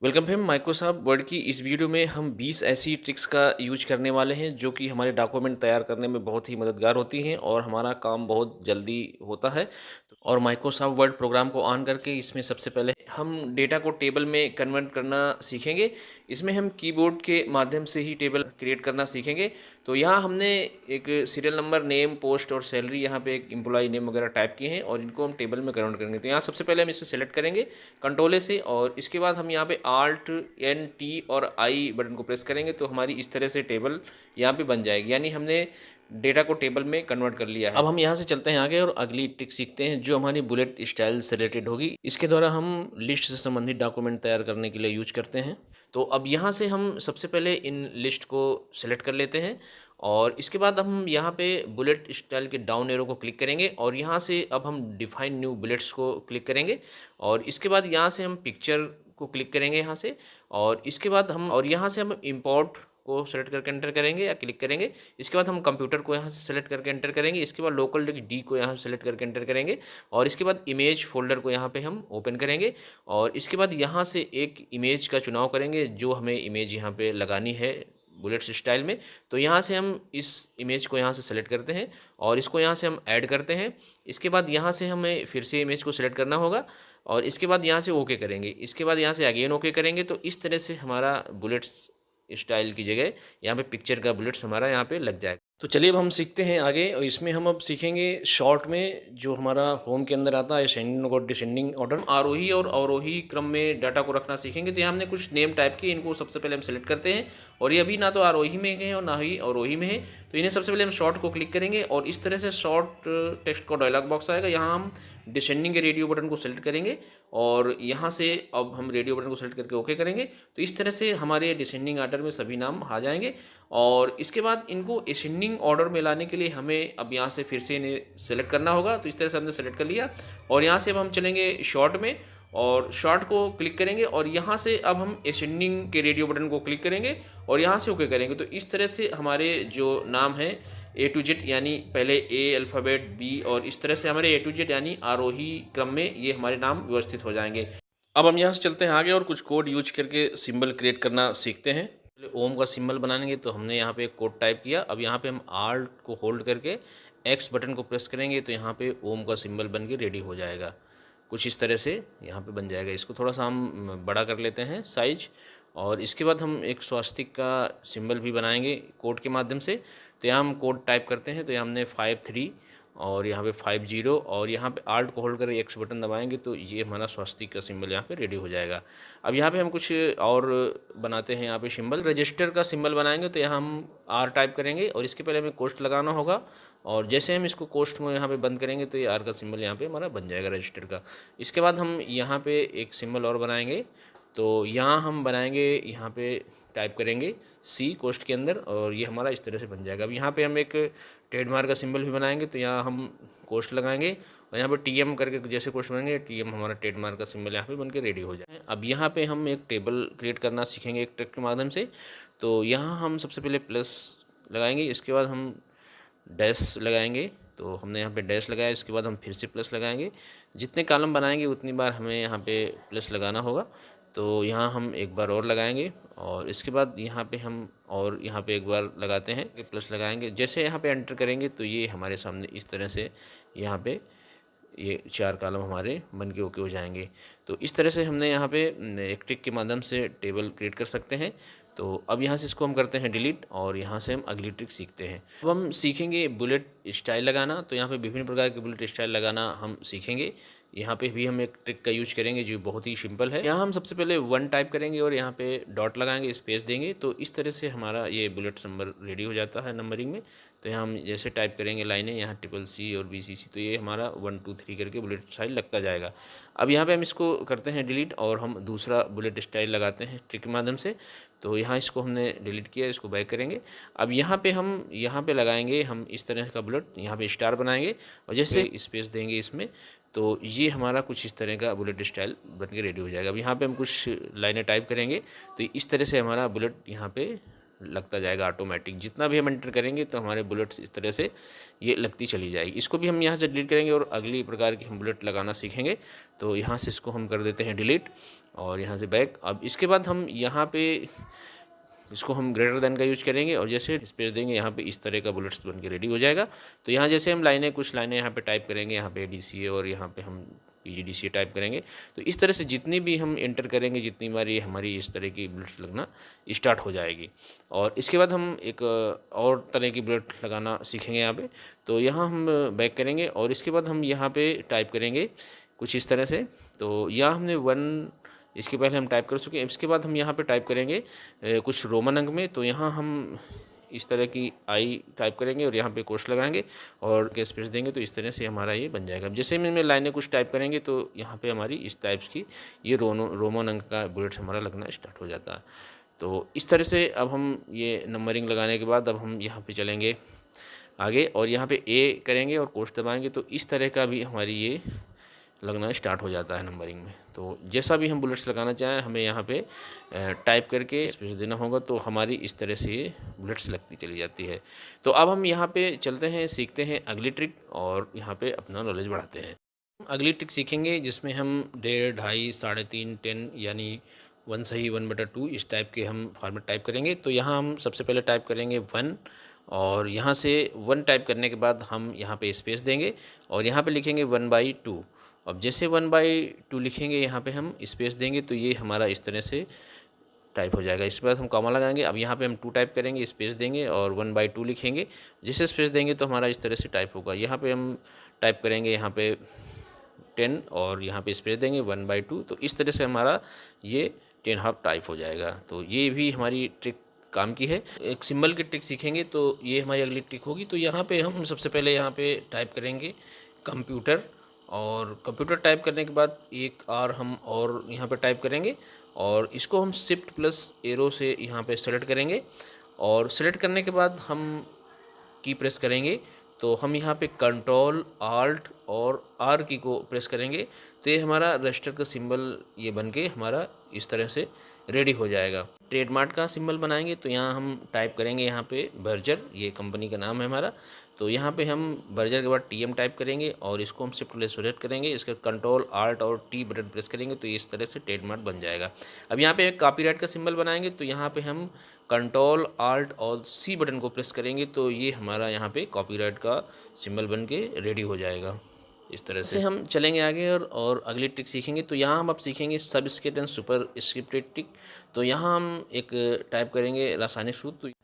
Welcome फिम Microsoft word की इस video में हम 20 ऐसी ट्रिक्स का यूज करने वाले हैं जो कि हमारे डॉक्यूमेंट तैयार करने में बहुत ही मददगार होती हैं और हमारा काम बहुत जल्दी होता है। और माइक्रोसॉफ्ट वर्ड प्रोग्राम को ऑन करके इसमें सबसे पहले हम डेटा को टेबल में कन्वर्ट करना सीखेंगे। इसमें हम कीबोर्ड के माध्यम से ही टेबल क्रिएट करना सीखेंगे। तो यहाँ हमने एक सीरियल नंबर, नेम, पोस्ट और सैलरी, यहाँ पे एक एम्प्लॉय नेम वगैरह टाइप किए हैं और इनको हम टेबल में कन्वर्ट करेंगे। तो यहाँ सबसे पहले हम इसे सेलेक्ट करेंगे कंट्रोल ए से और इसके बाद हम यहाँ पे आल्ट एन टी और आई बटन को प्रेस करेंगे तो हमारी इस तरह से टेबल यहाँ पे बन जाएगी, यानी हमने डेटा को टेबल में कन्वर्ट कर लिया है। अब हम यहाँ से चलते हैं आगे और अगली ट्रिक सीखते हैं जो हमारी बुलेट स्टाइल से रिलेटेड होगी। इसके द्वारा हम लिस्ट से संबंधित डॉक्यूमेंट तैयार करने के लिए यूज करते हैं। तो अब यहाँ से हम सबसे पहले इन लिस्ट को सेलेक्ट कर लेते हैं और इसके बाद हम यहाँ पे बुलेट स्टाइल के डाउन एरो को क्लिक करेंगे और यहाँ से अब हम डिफाइन न्यू बुलेट्स को क्लिक करेंगे और इसके बाद यहाँ से हम पिक्चर को क्लिक करेंगे यहाँ से और इसके बाद हम और यहाँ से हम इंपोर्ट को सेलेक्ट करके एंटर करेंगे या क्लिक करेंगे। इसके बाद हम कंप्यूटर को यहाँ से सेलेक्ट करके एंटर करेंगे। इसके बाद लोकल डिस्क डी को यहाँ से सेलेक्ट करके एंटर करेंगे और इसके बाद इमेज फोल्डर को यहाँ पे हम ओपन करेंगे और इसके बाद यहाँ से एक इमेज का चुनाव करेंगे जो हमें इमेज यहाँ पे लगानी है बुलेट्स स्टाइल में। तो यहाँ से हम इस इमेज को यहाँ से सेलेक्ट करते हैं और इसको यहाँ से हम ऐड करते हैं। इसके बाद यहाँ से हमें फिर से इमेज को सेलेक्ट करना होगा और इसके बाद यहाँ से ओके करेंगे। इसके बाद यहाँ से अगेन ओके करेंगे। तो इस तरह से हमारा बुलेट्स स्टाइल की जगह यहाँ पे पिक्चर का बुलेट्स हमारा यहाँ पे लग जाएगा। तो चलिए अब हम सीखते हैं आगे और इसमें हम अब सीखेंगे शॉर्ट में जो हमारा होम के अंदर आता है असेंडिंग और डिसेंडिंग ऑर्डर, आरोही और अवरोही क्रम में डाटा को रखना सीखेंगे। तो यहाँ हमने कुछ नेम टाइप किए, इनको सबसे पहले हम सेलेक्ट करते हैं और ये अभी ना तो आरोही में है और ना ही अवरोही में है। तो इन्हें सबसे पहले हम शॉर्ट को क्लिक करेंगे और इस तरह से शॉर्ट टेक्स्ट का डायलॉग बॉक्स आएगा। यहाँ हम डिसेंडिंग के रेडियो बटन को सेलेक्ट करेंगे और यहाँ से अब हम रेडियो बटन को सेलेक्ट करके ओके करेंगे। तो इस तरह से हमारे डिसेंडिंग ऑर्डर में सभी नाम आ जाएंगे और इसके बाद इनको असेंडिंग ऑर्डर में लाने के लिए हमें अब यहाँ से फिर से इन्हें सेलेक्ट करना होगा। तो इस तरह से हमने सेलेक्ट कर लिया और यहाँ से अब हम चलेंगे शॉर्ट में और शॉर्ट को क्लिक करेंगे और यहाँ से अब हम असेंडिंग के रेडियो बटन को क्लिक करेंगे और यहाँ से ओके करेंगे। तो इस तरह से हमारे जो नाम है ए टू जेड, यानी पहले ए अल्फ़ाबेट, बी और इस तरह से हमारे ए टू जेड यानी आरोही क्रम में ये हमारे नाम व्यवस्थित हो जाएंगे। अब हम यहाँ से चलते हैं आगे और कुछ कोड यूज करके सिंबल क्रिएट करना सीखते हैं। पहले ओम का सिंबल बनाएंगे तो हमने यहाँ पे एक कोड टाइप किया। अब यहाँ पे हम आल्ट को होल्ड करके एक्स बटन को प्रेस करेंगे तो यहाँ पे ओम का सिंबल बन के रेडी हो जाएगा। कुछ इस तरह से यहाँ पे बन जाएगा। इसको थोड़ा सा हम बड़ा कर लेते हैं साइज और इसके बाद हम एक स्वास्तिक का सिंबल भी बनाएंगे कोड के माध्यम से। तो यहाँ हम कोड टाइप करते हैं तो यहाँ हमने 53 और यहाँ पे 50 और यहाँ पे आल्ट को होल्ड कर एक्स बटन दबाएंगे तो ये हमारा स्वास्तिक का सिंबल यहाँ पे रेडी हो जाएगा। अब यहाँ पे हम कुछ और बनाते हैं। यहाँ पे सिंबल रजिस्टर का सिंबल बनाएंगे तो यहाँ हम आर टाइप करेंगे और इसके पहले हमें कोष्ट लगाना होगा और जैसे हम इसको कोष्ट में यहाँ पे बंद करेंगे तो ये आर का सिंबल यहाँ पे हमारा बन जाएगा रजिस्टर का। इसके बाद हम यहाँ पे एक सिंबल और बनाएंगे तो यहाँ हम बनाएंगे, यहाँ पे टाइप करेंगे सी कोष्ट के अंदर और ये हमारा इस तरह से बन जाएगा। अब यहाँ पे हम एक ट्रेडमार्क का सिंबल भी बनाएंगे तो यहाँ हम कोष्ट लगाएंगे और यहाँ पे टीएम करके जैसे कोष्ट बनाएंगे टीएम हमारा ट्रेडमार्क का सिंबल यहाँ पे बन के रेडी हो जाए। अब यहाँ पे हम एक टेबल क्रिएट करना सीखेंगे एक ट्रिक के माध्यम से। तो यहाँ हम सबसे पहले प्लस लगाएंगे, इसके बाद हम डैश लगाएंगे। तो हमने यहाँ पे डैश लगाया, इसके बाद हम फिर से प्लस लगाएंगे। जितने कॉलम बनाएंगे उतनी बार हमें यहाँ पे प्लस लगाना होगा। तो यहाँ हम एक बार और लगाएंगे और इसके बाद यहाँ पे हम और यहाँ पे एक बार लगाते हैं कि प्लस लगाएंगे। जैसे यहाँ पे एंटर करेंगे तो ये हमारे सामने इस तरह से यहाँ पे ये 4 कॉलम हमारे बन के ओके हो जाएंगे। तो इस तरह से हमने यहाँ पे एक ट्रिक के माध्यम से टेबल क्रिएट कर सकते हैं। तो अब यहाँ से इसको हम करते हैं डिलीट और यहाँ से हम अगली ट्रिक सीखते हैं। अब हम सीखेंगे बुलेट स्टाइल लगाना। तो यहाँ पे विभिन्न प्रकार के बुलेट स्टाइल लगाना हम सीखेंगे। यहाँ पे भी हम एक ट्रिक का यूज करेंगे जो बहुत ही सिंपल है। यहाँ हम सबसे पहले 1 टाइप करेंगे और यहाँ पे डॉट लगाएंगे, स्पेस देंगे तो इस तरह से हमारा ये बुलेट नंबर रेडी हो जाता है नंबरिंग में। तो यहाँ हम जैसे टाइप करेंगे लाइनें, यहाँ CCC और BCC तो ये हमारा 1 2 3 करके बुलेट स्टाइल लगता जाएगा। अब यहाँ पे हम इसको करते हैं डिलीट और हम दूसरा बुलेट स्टाइल लगाते हैं ट्रिक के माध्यम से। तो यहाँ इसको हमने डिलीट किया, इसको बैक करेंगे। अब यहाँ पे हम यहाँ पे लगाएंगे हम इस तरह का बुलेट, यहाँ पे स्टार बनाएंगे और जैसे स्पेस देंगे इसमें तो ये हमारा कुछ इस तरह का बुलेट स्टाइल बन के रेडी हो जाएगा। अब यहाँ पे हम कुछ लाइनें टाइप करेंगे तो इस तरह से हमारा बुलेट यहाँ पे लगता जाएगा ऑटोमेटिक। जितना भी हम एंटर करेंगे तो हमारे बुलेट्स इस तरह से ये लगती चली जाएगी। इसको भी हम यहाँ से डिलीट करेंगे और अगली प्रकार की हम बुलेट लगाना सीखेंगे। तो यहाँ से इसको हम कर देते हैं डिलीट और यहाँ से बैक। अब इसके बाद हम यहाँ पे इसको हम ग्रेटर देन का यूज़ करेंगे और जैसे स्पेस देंगे यहाँ पे इस तरह का बुलेट्स बन के रेडी हो जाएगा। तो यहाँ जैसे हम लाइनें कुछ लाइनें यहाँ पे टाइप करेंगे, यहाँ पे DCA और यहाँ पे हम PGDCA टाइप करेंगे। तो इस तरह से जितनी भी हम एंटर करेंगे, जितनी बार ये हमारी इस तरह की बुलेट्स लगना स्टार्ट हो जाएगी। और इसके बाद हम एक और तरह की बुलेट लगाना सीखेंगे यहाँ पे। तो यहाँ हम बैक करेंगे और इसके बाद हम यहाँ पे टाइप करेंगे कुछ इस तरह से। तो यहाँ हमने 1 इसके पहले हम टाइप कर चुके हैं। इसके बाद हम यहाँ पे टाइप करेंगे कुछ रोमन अंक में। तो यहाँ हम इस तरह की आई टाइप करेंगे और यहाँ पे कोष्ठ लगाएंगे और के स्पेस देंगे, तो इस तरह से हमारा ये बन जाएगा। जैसे में लाइनें कुछ टाइप करेंगे तो यहाँ पे हमारी इस टाइप्स की ये रोमन अंक का बुलेट्स हमारा लगना स्टार्ट हो जाता है। तो इस तरह से अब हम ये नंबरिंग लगाने के बाद अब हम यहाँ पे चलेंगे आगे और यहाँ पे A करेंगे और कोष्ठ दबाएंगे, तो इस तरह का भी हमारी ये लगना स्टार्ट हो जाता है नंबरिंग में। तो जैसा भी हम बुलेट्स लगाना चाहें हमें यहाँ पे टाइप करके स्पेस देना होगा, तो हमारी इस तरह से ये बुलेट्स लगती चली जाती है। तो अब हम यहाँ पे चलते हैं, सीखते हैं अगली ट्रिक और यहाँ पे अपना नॉलेज बढ़ाते हैं। अगली ट्रिक सीखेंगे जिसमें हम 1.5, 2.5, 3.5, 10 यानी 1 सही 1/2 इस टाइप के हम फॉर्मेट टाइप करेंगे। तो यहाँ हम सबसे पहले टाइप करेंगे 1 और यहाँ से 1 टाइप करने के बाद हम यहाँ पे स्पेस देंगे और यहाँ पे लिखेंगे 1/2। अब जैसे 1/2 लिखेंगे यहाँ पे हम स्पेस देंगे, तो ये हमारा इस तरह से टाइप हो जाएगा। इसके बाद हम कॉमा लगाएंगे। अब यहाँ पे हम 2 टाइप करेंगे, स्पेस देंगे और 1/2 लिखेंगे। जैसे स्पेस देंगे तो हमारा इस तरह से टाइप होगा। यहाँ पे हम टाइप करेंगे यहाँ पे 10 और यहाँ पे स्पेस देंगे 1/2। तो इस तरह से हमारा ये 10 हाफ टाइप हो जाएगा। तो ये भी हमारी ट्रिक काम की है। एक सिंबल की ट्रिक सीखेंगे तो ये हमारी अगली ट्रिक होगी। तो यहाँ पे हम सबसे पहले यहाँ पे टाइप करेंगे कंप्यूटर और कंप्यूटर टाइप करने के बाद एक आर हम और यहाँ पे टाइप करेंगे और इसको हम शिफ्ट प्लस एरो से यहाँ पे सेलेक्ट करेंगे और सेलेक्ट करने के बाद हम की प्रेस करेंगे। तो हम यहाँ पे कंट्रोल आल्ट और आर की को प्रेस करेंगे, तो ये हमारा रजिस्टर का सिंबल ये बन के हमारा इस तरह से रेडी हो जाएगा। ट्रेडमार्क का सिंबल बनाएंगे तो यहाँ हम टाइप करेंगे यहाँ पे बर्जर, ये कंपनी का नाम है हमारा। तो यहाँ पे हम बर्जर के बाद TM टाइप करेंगे और इसको हम शिफ्ट प्लस सेलेक्ट करेंगे। इसके कंट्रोल आल्ट और T बटन प्रेस करेंगे तो इस तरह से ट्रेडमार्क बन जाएगा। अब यहाँ पे कॉपीराइट का सिंबल बनाएंगे तो यहाँ पे हम कंट्रोल आल्ट और C बटन को प्रेस करेंगे तो ये हमारा यहाँ पे कॉपीराइट का सिंबल बन के रेडी हो जाएगा। इस तरह से हम चलेंगे आगे और अगली ट्रिक सीखेंगे। तो यहाँ हम अब सीखेंगे सब script and super scripted trick. तो यहाँ हम एक टाइप करेंगे रासायनिक सूत्र। तो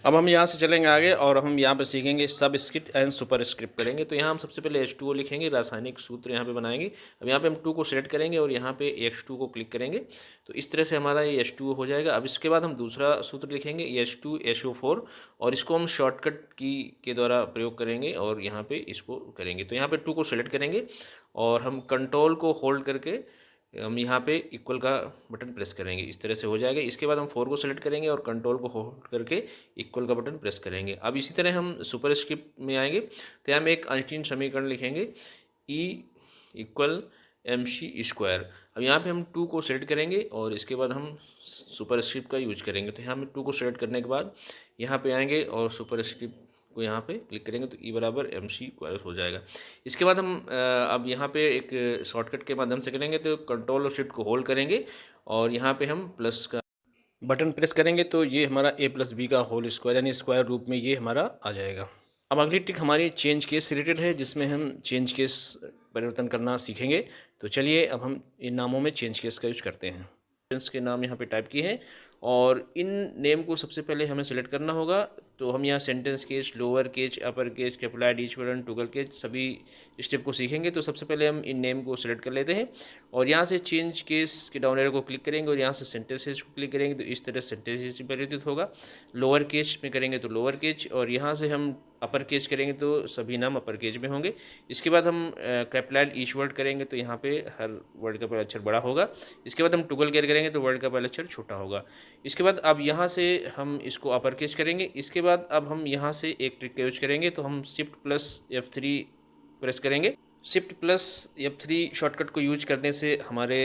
अब हम यहाँ से चलेंगे आगे और हम यहाँ पे सीखेंगे सब स्क्रिप्ट एंड सुपर स्क्रिप्ट करेंगे। तो यहाँ हम सबसे पहले H2O लिखेंगे, रासायनिक सूत्र यहाँ पे बनाएंगे। अब यहाँ पे हम 2 को सिलेक्ट करेंगे और यहाँ पे H2 को क्लिक करेंगे, तो इस तरह से हमारा ये H2O हो जाएगा। अब इसके बाद हम दूसरा सूत्र लिखेंगे H2SO4 और इसको हम शॉर्टकट की के द्वारा प्रयोग करेंगे और यहाँ पे इसको करेंगे। तो यहाँ पे 2 को सिलेक्ट करेंगे और हम कंट्रोल को होल्ड करके हम यहाँ पे इक्वल का बटन प्रेस करेंगे, इस तरह से हो जाएगा। इसके बाद हम 4 को सेलेक्ट करेंगे और कंट्रोल को होल्ड करके इक्वल का बटन प्रेस करेंगे। अब इसी तरह हम सुपर स्क्रिप्ट में आएंगे तो हम एक आइंस्टीन समीकरण लिखेंगे E = mc²। अब यहाँ पे हम 2 को सेलेक्ट करेंगे और इसके बाद हम सुपर स्क्रिप्ट का यूज करेंगे। तो यहाँ में 2 को सेलेक्ट करने के बाद यहाँ पे आएंगे और सुपर स्क्रिप्ट को यहाँ पे क्लिक करेंगे तो E = mc² हो जाएगा। इसके बाद हम अब यहाँ पे एक शॉर्टकट के माध्यम से करेंगे। तो कंट्रोल और शिफ्ट को होल्ड करेंगे और यहाँ पे हम प्लस का बटन प्रेस करेंगे तो ये हमारा A + B का होल स्क्वायर यानी स्क्वायर रूप में ये हमारा आ जाएगा। अब अगली ट्रिक हमारी चेंज केस से रिलेटेड है, जिसमें हम चेंज केस परिवर्तन करना सीखेंगे। तो चलिए अब हम इन नामों में चेंज केस का यूज करते हैं। के नाम यहाँ पे टाइप किए हैं और इन नेम को सबसे पहले हमें सेलेक्ट करना होगा। तो हम यहाँ sentence case, lower case, upper case, capitalised, each button, toggle case सभी स्टेप को सीखेंगे। तो सबसे पहले हम इन नेम को सेलेक्ट कर लेते हैं और यहाँ से चेंज केस के डाउन एरो को क्लिक करेंगे और यहाँ से सेंटेंस केस को क्लिक करेंगे तो इस तरह सेंटेंस परिवर्तित होगा। लोअर केस में करेंगे तो लोअर केस और यहाँ से हम अपर केस करेंगे तो सभी नाम अपर केस में होंगे। इसके बाद हम कैपिटलाइज्ड ईच वर्ड करेंगे तो यहाँ पे हर वर्ड का पहला अक्षर बड़ा होगा। इसके बाद हम टॉगल केयर करेंगे तो वर्ड का पहला अक्षर छोटा होगा। इसके बाद अब यहाँ से हम इसको अपर केस करेंगे। इसके बाद अब हम यहाँ से एक ट्रिक का यूज करेंगे। तो हम शिफ्ट प्लस F3 प्रेस करेंगे। शिफ्ट प्लस F3 शॉर्टकट को यूज करने से हमारे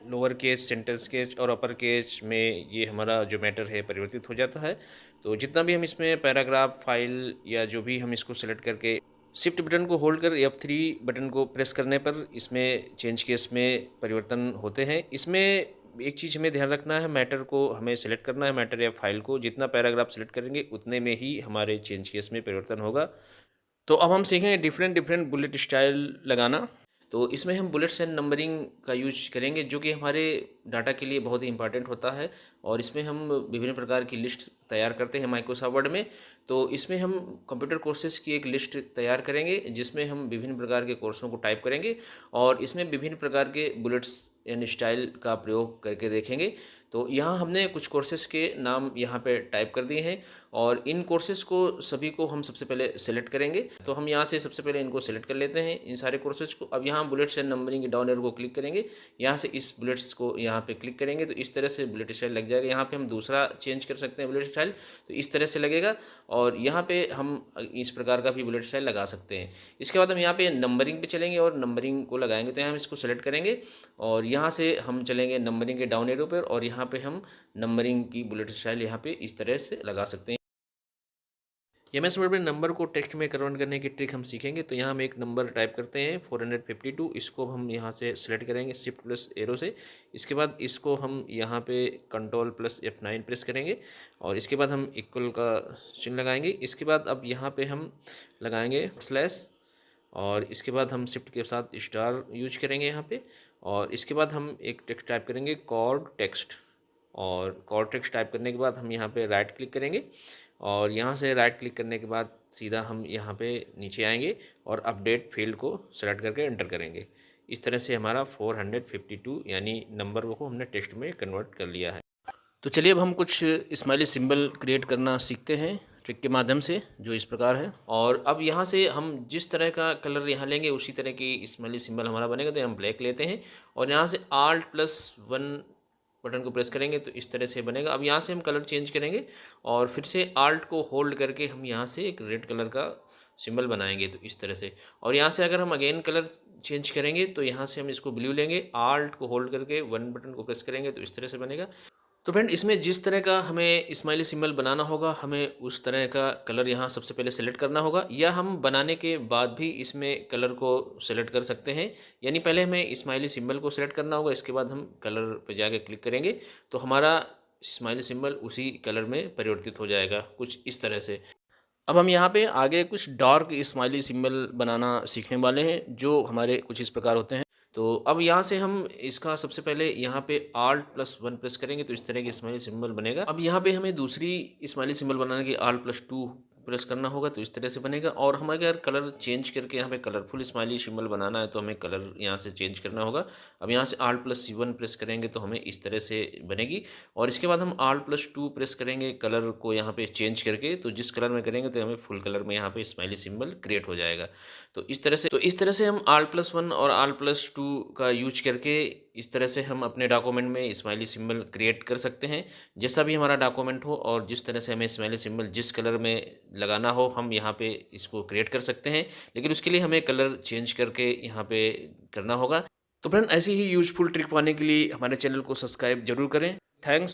लोअर केस, सेंटेंस केस और अपर केस में ये हमारा जो मैटर है परिवर्तित हो जाता है। तो जितना भी हम इसमें पैराग्राफ, फाइल या जो भी हम इसको सेलेक्ट करके शिफ्ट बटन को होल्ड कर F3 बटन को प्रेस करने पर इसमें चेंज केस में परिवर्तन होते हैं। इसमें एक चीज़ हमें ध्यान रखना है, मैटर को हमें सेलेक्ट करना है, मैटर या फाइल को जितना पैराग्राफ सेलेक्ट करेंगे उतने में ही हमारे चेंज केस में परिवर्तन होगा। तो अब हम सीखेंगे डिफरेंट डिफरेंट बुलेट स्टाइल लगाना। तो इसमें हम बुलेट्स एंड नंबरिंग का यूज करेंगे जो कि हमारे डाटा के लिए बहुत ही इंपॉर्टेंट होता है। और इसमें हम विभिन्न प्रकार की लिस्ट तैयार करते हैं माइक्रोसॉफ्ट वर्ड में। तो इसमें हम कंप्यूटर कोर्सेज़ की एक लिस्ट तैयार करेंगे जिसमें हम विभिन्न प्रकार के कोर्सों को टाइप करेंगे और इसमें विभिन्न प्रकार के बुलेट्स एंड स्टाइल का प्रयोग करके देखेंगे। तो यहाँ हमने कुछ कोर्सेज़ के नाम यहाँ पे टाइप कर दिए हैं और इन कोर्सेज़ को सभी को हम सबसे पहले सेलेक्ट करेंगे। तो हम यहाँ से सबसे पहले इनको सेलेक्ट कर लेते हैं, इन सारे कोर्सेज़ को। अब यहाँ बुलेट्स एंड नंबरिंग के डाउन एरो को क्लिक करेंगे, यहाँ से इस बुलेट्स को यहाँ पे क्लिक करेंगे तो इस तरह से बुलेट स्टाइल लग जाएगा। यहाँ पे हम दूसरा चेंज कर सकते हैं बुलेट स्टाइल, तो इस तरह से लगेगा। और यहाँ पे हम इस प्रकार का भी बुलेट स्टाइल लगा सकते हैं। इसके बाद हम यहाँ पे नंबरिंग पे चलेंगे और नंबरिंग को लगाएंगे। तो यहाँ हम इसको सेलेक्ट करेंगे और यहाँ से हम चलेंगे नंबरिंग के डाउन एरो पर और यहाँ पे हम नंबरिंग की बुलेट स्टाइल यहाँ पे इस तरह से लगा सकते हैं। एमएस वर्ड में नंबर को टेक्स्ट में कन्वर्ट करने की ट्रिक हम सीखेंगे। तो यहाँ हम एक नंबर टाइप करते हैं 452, इसको हम यहाँ से सेलेक्ट करेंगे शिफ्ट प्लस एरो से। इसके बाद इसको हम यहाँ पे कंट्रोल प्लस F9 प्रेस करेंगे और इसके बाद हम इक्वल का चिन्ह लगाएंगे। इसके बाद अब यहाँ पे हम लगाएंगे स्लैश और इसके बाद हम शिफ्ट के साथ स्टार यूज करेंगे यहाँ पे। और इसके बाद हम एक टेक्स्ट टाइप करेंगे कॉर्ड टेक्स्ट और कॉर्ड टेक्स्ट टाइप करने के बाद हम यहाँ पे राइट क्लिक करेंगे और यहाँ से राइट क्लिक करने के बाद सीधा हम यहाँ पे नीचे आएंगे और अपडेट फील्ड को सेलेक्ट करके एंटर करेंगे। इस तरह से हमारा 452 यानी नंबर को हमने टेक्स्ट में कन्वर्ट कर लिया है। तो चलिए अब हम कुछ स्माइली सिंबल क्रिएट करना सीखते हैं ट्रिक के माध्यम से, जो इस प्रकार है। और अब यहाँ से हम जिस तरह का कलर यहाँ लेंगे उसी तरह की स्माइली सिंबल हमारा बनेगा। तो हम ब्लैक लेते हैं और यहाँ से Alt+1 बटन को प्रेस करेंगे तो इस तरह से बनेगा। अब यहाँ से हम कलर चेंज करेंगे और फिर से आल्ट को होल्ड करके हम यहाँ से एक रेड कलर का सिंबल बनाएंगे तो इस तरह से। और यहाँ से अगर हम अगेन कलर चेंज करेंगे तो यहाँ से हम इसको ब्लू लेंगे, आल्ट को होल्ड करके 1 बटन को प्रेस करेंगे तो इस तरह से बनेगा। तो फ्रेंड इसमें जिस तरह का हमें स्माइली सिंबल बनाना होगा हमें उस तरह का कलर यहाँ सबसे पहले सेलेक्ट करना होगा, या हम बनाने के बाद भी इसमें कलर को सेलेक्ट कर सकते हैं। यानी पहले हमें स्माइली सिंबल को सेलेक्ट करना होगा, इसके बाद हम कलर पे जाके क्लिक करेंगे तो हमारा स्माइली सिंबल उसी कलर में परिवर्तित हो जाएगा कुछ इस तरह से। अब हम यहाँ पे आगे कुछ डार्क स्माइली सिंबल बनाना सीखने वाले हैं जो हमारे कुछ इस प्रकार होते हैं। तो अब यहाँ से हम इसका सबसे पहले यहाँ पे Alt+1 प्रेस करेंगे तो इस तरह की स्माइली सिंबल बनेगा। अब यहाँ पे हमें दूसरी स्माइली सिंबल बनाने के Alt+2 प्रेस करना होगा तो इस तरह से बनेगा। और हम अगर कलर चेंज करके यहाँ पे कलरफुल स्माइली सिंबल बनाना है तो हमें कलर यहाँ से चेंज करना होगा। अब यहाँ से Alt+1 प्रेस करेंगे तो हमें इस तरह से बनेगी। और इसके बाद हम Alt+2 प्रेस करेंगे कलर को यहाँ पे चेंज करके, तो जिस कलर में करेंगे तो हमें फुल कलर में यहाँ पे स्माइली सिंबल क्रिएट हो जाएगा। तो इस तरह से हम Alt+1 और Alt+2 का यूज करके इस तरह से हम अपने डॉक्यूमेंट में स्माइली सिंबल क्रिएट कर सकते हैं। जैसा भी हमारा डॉक्यूमेंट हो और जिस तरह से हमें स्माइली सिंबल जिस कलर में लगाना हो हम यहाँ पे इसको क्रिएट कर सकते हैं, लेकिन उसके लिए हमें कलर चेंज करके यहाँ पे करना होगा। तो फ्रेंड ऐसी ही यूजफुल ट्रिक पाने के लिए हमारे चैनल को सब्सक्राइब जरूर करें। थैंक्स।